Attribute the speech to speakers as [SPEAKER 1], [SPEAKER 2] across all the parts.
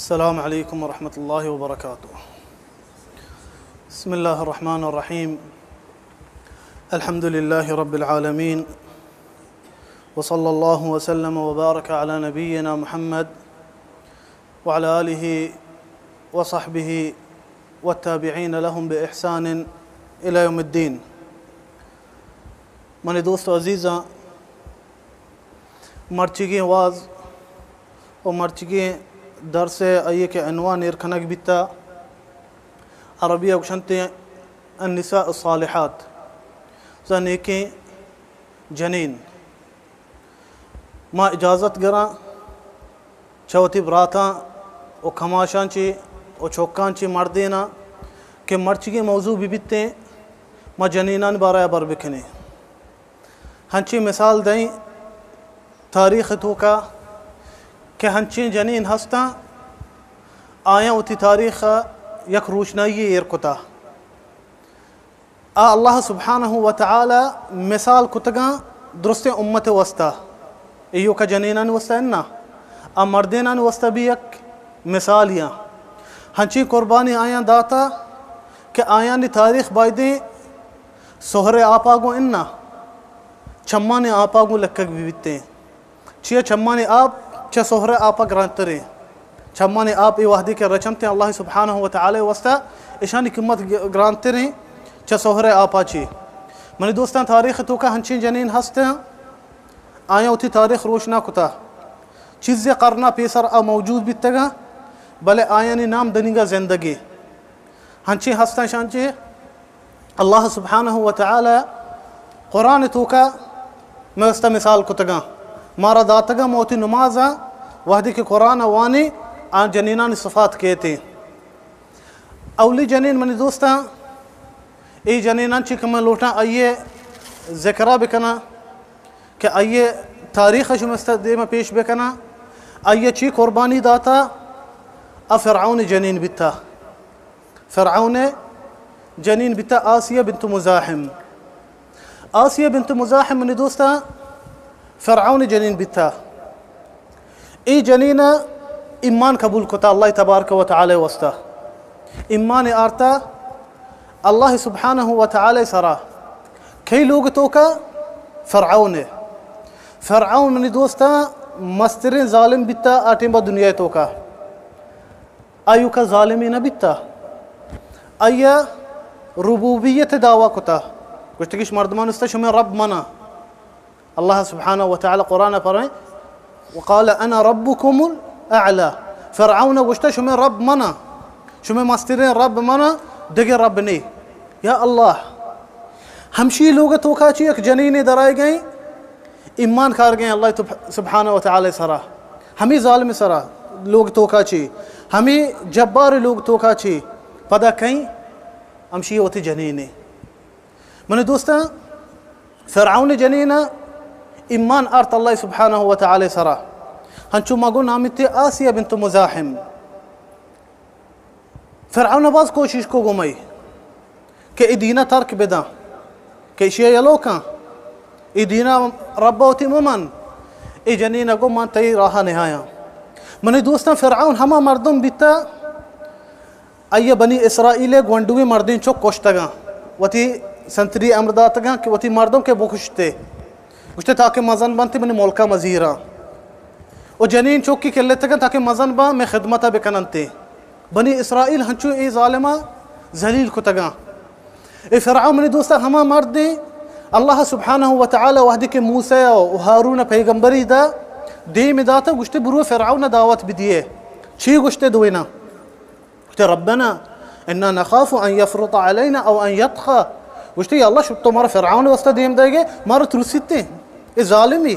[SPEAKER 1] अस्सलामु अलैकुम वरहमतुल्लाहि वबरकातुह। बिस्मिल्लाहिर रहमानिर रहीम। अल्हम्दुलिल्लाहि रब्बिल आलमीन व सल्लल्लाहु व सल्लम व बारक अला नबिय्यिना मुहम्मद व अला आलिहि व सहबिहि व ताबिईन लहुम बि इहसान इला यौमिद्दीन। मने दोस्तों अजीज़ा, मर्चिगी आवाज़ और मर्चिगी दरस आइए के अनवान इरखनक बिता अरबिया कुशंते अन्निसा अस्सालिहात ज़ने के जनीन माँ इजाज़त गरा चौथी बराता और खमाशांची और चौकांची मर्देना के मर्चिगी मौजू भी बिते माँ जनीनान बारा बर बिखने हंची मिसाल दें तारीख़ तो का कि हंची जनीन हस्ता आया उती तारीख़ यक रोशनाई इरकुता अल्लाह सुब्हानहु व तआला मिसाल कुतगा दुरुस्त उम्मत वस्ता इयो का जनीनान वस्ता इन्ना आ मर्देनान वस्ता भी यक मिसालिया हंची कुर्बानी आया दाता कि आया नि तारीख़ बायदे सोहरे आपागो इन्ना चम्मा ने आपागो लक्कक भी बिते चिया चम्मा ने आप च सोहरे आपा ग्रांतरे चम्मा ने आप वाहदी के रचमते अल्लाह सुब्हानहु व तआला वस्ता ईशानी कीमत ग्रांतरे च सोहरे आपा ची मनी दोस्तान तारीख़ तो का हंची जनीन हस्ते आया उठी तारीख़ रोशना कुता चीज़ें करना पेसर आ मौजूद बितगा भले आया ने नाम दनिगा ज़िंदगी हंची हस्ता शांची अल्लाह सुब्हानहु व तआला कुरान तो का मैं वस्ता मिसाल कुतगा मारा दातगा मोती नमाजा वाहदी के कुरान वानी आ जनीना ने सफ़ात कहते अवली जनीन मनी दोस्ता ये जनीना चिकम लोटा आइए ज़िक्रा बिकना कि आइए तारीख़ शुमस्तदे में पेश बिकना आइए ची कुर्बानी दाता आ फ़िरऔन जनीन बिता फ़िरऔन जनीन बिता आसिया बिन्त मुज़ाहिम आसिया बिन्त मुज़ाहिम मनी दोस्ता फ़िरऔन जनीन बिता ई जनीना ईमान कबूल कोता अल्लाह तबारक व तआला वस्ता ईमान आरता अल्लाह सुब्हानहु व तआला सरा कई लोग तो का फ़िरऔन मनी दोस्ता मस्तरे ज़ालिम बिता आटिंबा दुनिया तो का आयु का ज़ालिमी न बिता आया रुबूबियत दावा कोता कुछ तकिश मर्दमान उस्ता शुमे रब मना अल्लाह सुब्हानहु व तआला कुरान पर वक़ाल अना रब्बुकुमुल अअला फ़िरऔन गुश्ता शुमे रब मना शुमे मस्तिरे रब मना दगे रब ने या अल्लाह हमशी लोग तो का ची एक जनीने दराए गए ईमान कार गए अल्लाह सुब्हानहु व तआला सरा हमी ज़ालिम सरा लोग तो का ची हमी जब्बार लोग तो का ची पदा कहीं हमशी होती जनीने मने दोस्ता फ़िरऔन जनीना ईमान आर्त अल्लाह सुब्हानहु व तआला सरा हंचु मगो नामिते आसिया बिन्त मुज़ाहिम फ़िरऔन बाज़ कोशिश को गुमाई कि इदीना तर्क बेदा कि शिया यलोका इदीना रब्बोती मुमन ए जनीना गो मान तई राहा नहाया मने दोस्ता फ़िरऔन हमा मर्दम बिता आइया बनी इसराइल गोंडुए मर्दिन चो कोश्तगा वती संतरी अमरदातगा कि वती मर्दम के बुखुश्ते उश्ते ताकि मज़न बनते मैंने मोलका मज़ीरा और जनीन चौकी के लेते ताकि मज़न बा मैं खिदमता बेकनते बनी इसराइल हंचू ए ज़ालिमा जलील को तगा ए फ़िरऔन मनी दोस्ता हमा मर्द अल्लाह सुब्हानहु व तआला वाहदी के मूसा और हारून पैगंबरी दा दे में दाता गुश्ते बुरु फ़िरऔन दावत भी दिए छी गुश्ते दुवेना गुश्ते रब्बना इन्ना नखाफु अन यफ्रुत अलैना औ अन यतखा गुश्ते अल्लाह शुभ तुम्हारा फ़िरऔन वस्ता देम देगे मारो तुलसिते ए ज़ालिमी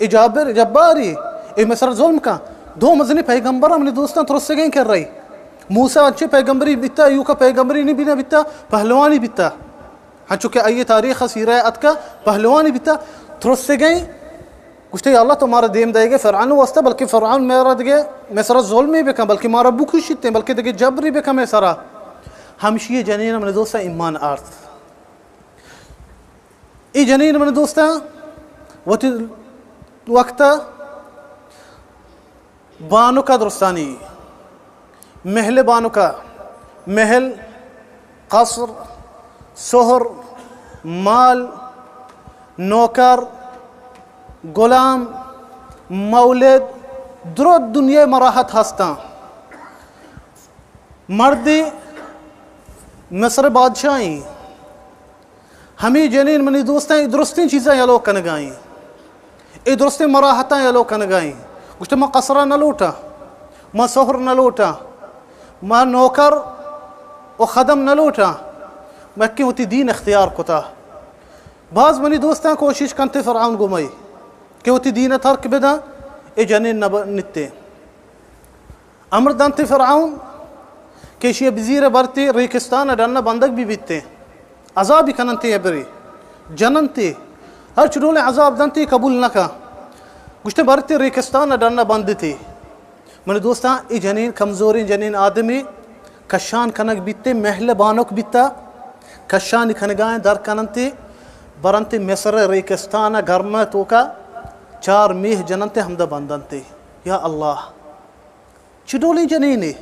[SPEAKER 1] ए जाबिर जब्बारी ए मिस्र जुल्म का दो मजनी पैगंबर हमने दोस्तान तुरस्से गए कर रही मूसा अच्छे पैगंबरी बिता यू का पैगंबरी नहीं बिना बिता पहलवानी बिता हाँ चुके आइए तारीख़ सीरा अत का पहलवानी बिता तुरस्से गए कुछ अल्लाह तुम्हारा देम देगे फ़िरऔन वस्ता बल्कि फ़िरऔन मेरा दगे मिस्र जुल्मी बेका बल्कि मारा बुखुशिते बल्कि दगे जबरी बेका मैं सरा हमशी जनीन हमने दोस्ता ईमान आर्थ ई जनीन मैंने दोस्ता वक्त बानो का दुरुस्तानी महल बानो का महल, कसर, सोहर, माल, नौकर, गुलाम, मौलद, द्रो दुनिया मराहत हस्ता मर्दी मिस्र बादशाही हमी जनीन मनी दोस्तें दुरुस्ती चीज़ें यलो कन गाई ए दुरुस्ती मराहता यलो कन गाई कुछ माँ कसरा न लूटा, माँ सोहर न लूटा, माँ नौकर और ख़दम न लूटा, मैं क्यों होती दीन इख्तियार कोता। बाज़ मनी दोस्तें कोशिश करते फ़िरऔन गुमाई कि होती दीन तर्क बिदा ए जनीन नब नित्ते अमर दंते फ़िरऔन कि ये बज़ीर बरती रेगिस्तान डरना बंदक भी बीतते अजाब भी कनते अबरी जननते हर चुड़ोले अजाब दंते कबूल न का गुश्ते बरती रेगिस्तान डरना बंद थे। मैंने दोस्ता ये जनीन कमज़ोरी जनीन आदमी कशान कनक बीतते महल बानोक बीता कशान खनगाएं दर कनते बरंते मिस्र रेगिस्तान गर्म तो का 4 मीह जननते हमदा बंदनते या अल्लाह चिडोली जनीने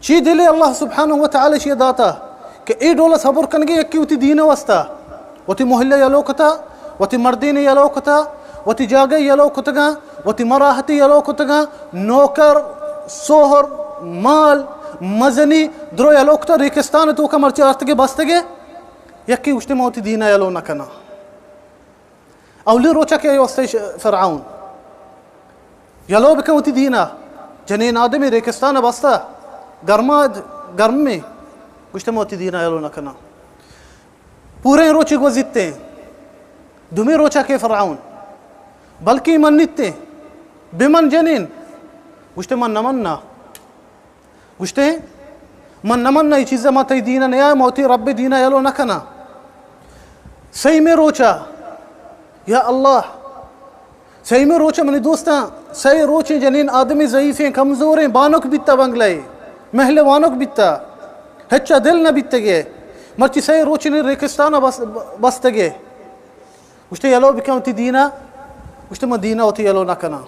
[SPEAKER 1] ची दिले अल्लाह सुब्हानहु व तआला ची दाता कि ए डोला सबर कनगे यक्की उती दीन वस्ता वती मोहल्ले यलोकता वती मर्दीने यलोकता वती जागे यलोकतगा वती मराहती यलोकतगा नौकर सोहर माल मजनी द्रो यलोकता रेगिस्तान तो का मर्ची आर्तगे बस्तगे यक्की उष्टे मौती दीना यलो नकना अवली रोचा के वस्ते फ़िरऔन यलो बके उती दीना जनीन आदमी रेगिस्तान बस्ता गर्म में कुछ मोती दीना यलो नकना पूरे रोचे को जितते दुमे रोचा के फ़िरऔन बल्कि मन्निते बेमन जनीन कुछ मन नमन्ना कुछ मन नमन्ना ये चीज़ें मत दीना नया मोती रब दीना यलो नकना सही में रोचा या अल्लाह सही में रोचा मैंने दोस्ता सही रोचे जनीन आदमी ज़ईफ़ें कमज़ोरें बानोक बित्ता बंगले महल वानोक बित्ता हच्चा दिल न बित्तगे मर्ची सही रोचे ने रेगिस्तान बस्तगे उष्टे यलो बिका होती दीना उष्टे मदीना होती यलो नकना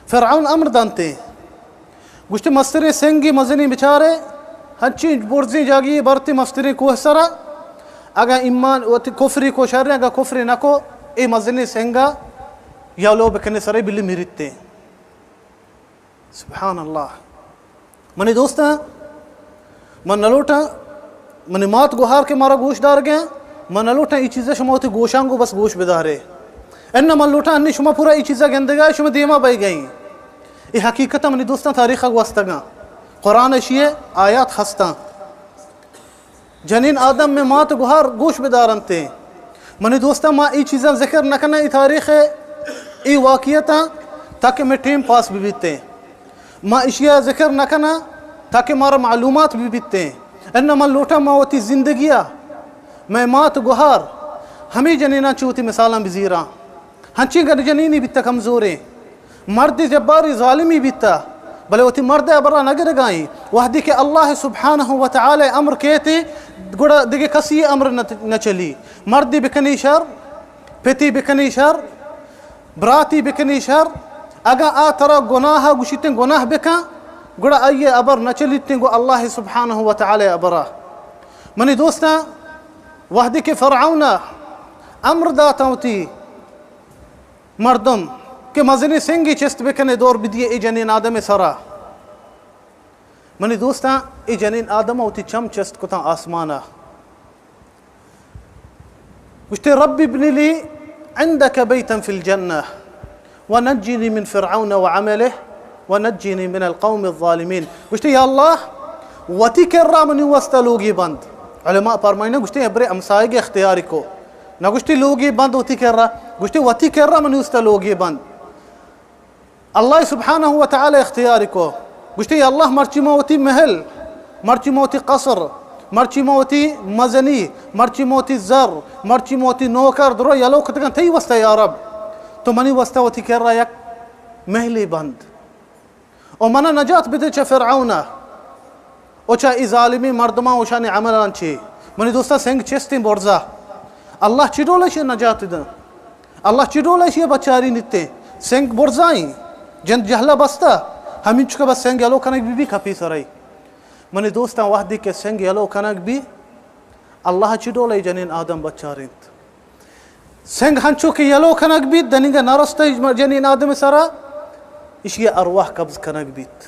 [SPEAKER 1] फ़िरऔन अमर दानते उष्टे मस्तरे सेंगी मजनी बेचारे हच्ची बुर्जी जागी बरती मस्तरे कोहसरा अगर ईमान वती कुफ्री को शर्रे अगर कुफ्री नको ए मजनी सेंगा यलो बिकने सरे बिल्ली मिरिते सुभान अल्लाह। मने दोस्ता मन नलोटा मने मात गुहार के मारा गोश दार गया मन नलोटा ये चीज़ें शुमा होती गोशांगो बस गोश बेदारे एन्ना मन लोटा अन्नी शुमा पूरा ये चीज़ें गंदगा शुमा देमा बाई गई ये हकीकत मने दोस्ता तारीख़ वस्तगा कुरान शिये आयात हस्ता जनीन आदम में मात गुहार गोश बेदारनते मने दोस्ता माँ ये चीज़ें ज़िक्र न करना ये तारीख़ ये वाक़ियता ताकि मैं टेम पास भी बीते माँ इशिया ज़िक्र न करना ताकि मारा मालूमात भी बीतते अन्ना मन लोटा माँ होती ज़िंदगिया मैं मात गुहार हमें जनीना चूती मिसाला बिज़ीरा हंची गर जनीनी बीता कमज़ोरे मर्द जब्बारी ज़ालिमी बीता भले होती मर्द अबरा नगर गाई वहदी के अल्लाह सुब्हानहु व तआला अमर कहते गुड़ा दिगे कसी अमर न चली मर्दी बिकनी शर पिती बिकनी शर बराती बिकनी शर अगा आ तरा गुनाह गुशिते गुनाह बिका गुड़ा आइए अबर न चलीते गो अल्लाह सुब्हानहु व तआला अबरा मनी दोस्ता वहदी के फ़िरऔन अमर दाता होती मर्दम के मजनी सेंगी चेस्ट बिकने दौर बिदिए ए जनीन आदम सरा मनी दोस्ता ए जनीन आदम होती चम चेस्ट कुता आसमाना उश्ते रब्बी इब्नि ली عندك بيتا في الجنة ونجني من فرعون وعمله ونجني من القوم الظالمين قلت يا الله وتكرر من وستلوغي بند علماء فرماينا قلت بري امسايق اختياركو نا قلت لوغي بند وتكرر قلت وتكرر من وستلوغي بند الله سبحانه وتعالى اختياركو قلت يا الله مرچي موتي محل مرچي موتي قصر مرچی موتی مزنی مرچی موتی زر مرچی موتی نوکر درو یلو کتگان تی وستا یا رب تو منی وستا وتی کرا یک مهلی بند و منا نجات بده چه فرعونه و چه ای ظالمی مردما و شانی عملان چی منی دوستا سنگ چستین برزا الله چی دولش نجات ده الله چی دولش بچاری نیته سنگ برزایی جند جهلا بستا همین چکه بس سنگ یلو کنک بی کپی سرای من دوستان وحدی که سنگ یلو کنک بی الله چی دوله جنین آدم بچارید سنگ هنچو که یلو کنک بید دنینگه نرسته جنین آدم سرا اشی ارواح قبض کنک بید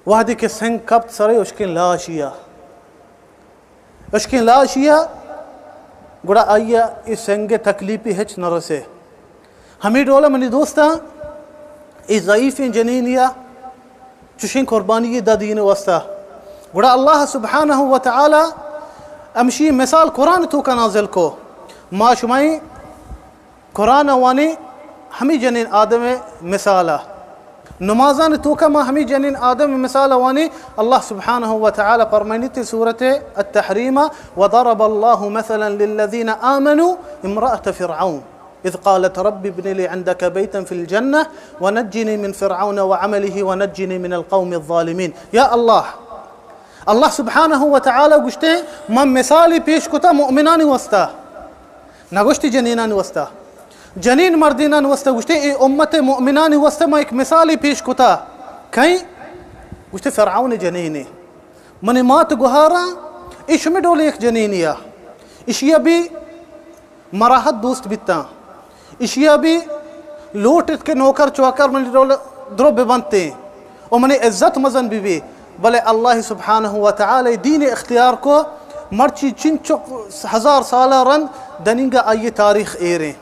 [SPEAKER 1] وحدی که سنگ قبض سرای اشکین لاشیا گوڑا آیا ای سنگ تکلیفی هچ نرسه همی دوله منی دوستا ای ضعیف جنینیا چشین قربانی دا دین وستا گوڑا الله سبحانه و تعالی امشی مثال قرآن تو کا نازل کو ما شمائی قرآن وانی ہمی جنین آدم مثالا نمازان تو کا ما ہمی جنین آدم مثالا وانی الله سبحانه وتعالى فرمانیت سورة التحريم وضرب الله مثلا للذين آمنوا امرأة فرعون إذ قالت رب ابن لي عندك بيتا في الجنة ونجني من فرعون وعمله ونجني من القوم الظالمين يا الله الله سبحانه وتعالى قشته من مثالي پیش کتا مؤمنان وستا نگوشتی جنینان وستا جنین مردینان وستا گوشته ای امت مؤمنان وستا ما ایک مثالی پیش کتا کئی گوشته فرعون جنینی من مات گوهارا ایش می دولی ایک جنینیا ایشیا بی مراحت دوست بیتا ایشیا بی لوٹت کے نوکر چوکر من درو ببنتے و من عزت مزن بی بلے اللہ سبحانہ وتعالی دین اختیار کو مرچی چنچو 1000 سالہ رن دنینگا آئی تاریخ ایریں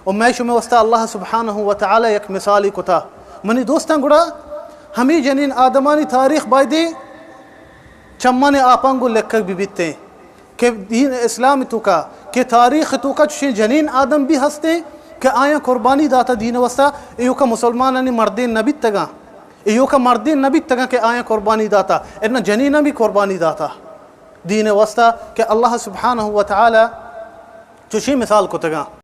[SPEAKER 1] اور میں شمی وستا اللہ سبحانہ وتعالی یک مثالی کتا منی دوستان گڑا ہمی جنین آدمانی تاریخ بائدی چمانی آپانگو لکک بھی بیتے ہیں کہ دین اسلام تو کا کہ تاریخ تو کا چشی جنین آدم بھی ہستے کہ آیا قربانی داتا دین وستا ایو کا مسلمانانی مردین نبی تگا ایو کا مردین نبی تگا کہ آیا قربانی داتا اتنا جنینہ بھی قربانی داتا دین وستا کہ اللہ سبحانہ وتعالی چشی مثال کو تگا